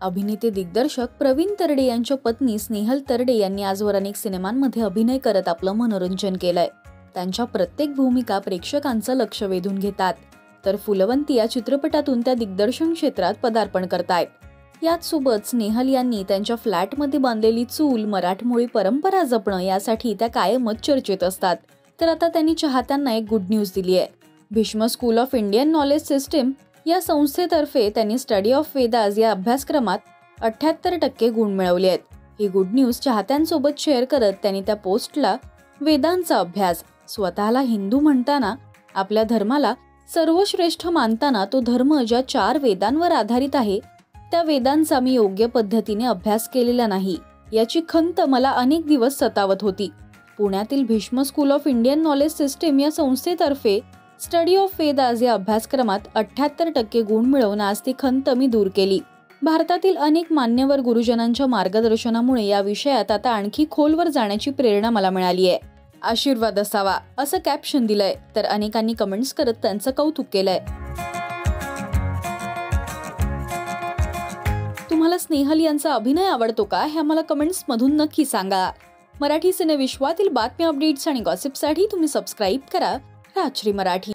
अभिनेते दिग्दर्शक प्रवीण तरडे यांच्या पत्नी स्नेहल तरडे यांनी आजवर अनेक सिनेमांमध्ये अभिनय करत आपलं मनोरंजन केलंय। त्यांच्या प्रत्येक भूमिका प्रेक्षकांचं लक्ष वेधून घेतात। तर फुलवंती या चित्रपटातून त्या दिग्दर्शन क्षेत्रात पदार्पण करतायत। याच सोबत स्नेहल यांनी त्यांच्या फ्लॅटमध्ये बांधलेली चूल मराठमोळी परंपरा जपणं यासाठी त्या कायमच चर्चेत असतात। तर आता त्यांनी चाहत्यांना एक गुड न्यूज दिली आहे। Bhishma school of Indian knowledge system या संस्थेतर्फे त्यांनी स्टडी ऑफ वेदास या अभ्यासक्रमात 78% गुण मिळवले आहेत। ही गुड न्यूज चाहत्यांसोबत शेअर करत त्यांनी त्या पोस्टला वेदांचा अभ्यास, स्वतःला हिंदू म्हणताना आपल्या धर्माला सर्वश्रेष्ठ मानताना तो धर्म ज्या 4 वेदांवर आधारित आहे त्या वेदांचा मी योग्य पद्धतीने अभ्यास केलेला नाही याची खंत मला अनेक दिवस सतावत होती। पुण्यातील Bhishma school of Indian knowledge system या संस्थेतर्फे स्टडी ऑफ वेदास या अभ्यासक्रमात 78% गुण मिळवून आज ती खंत मी दूर केली। भारतातील अनेक मान्यवर गुरुजनांच्या मार्गदर्शनामुळे या विषयात आता आणखी खोलवर जाण्याची प्रेरणा मला मिळाली आहे। आशीर्वाद असावा असं कॅप्शन दिलंय। तर अनेकांनी कमेंट्स करत त्यांचं कौतुक केलंय। तुम्हाला स्नेहल यांचा अभिनय आवडतो का हे आम्हाला कमेंट्स मधून नक्की सांगा। मराठी सिने विश्वातील बातम्या, अपडेट्स आणि गॉसिपसाठी तुम्ही सबस्क्राइब करा राजश्री मराठी।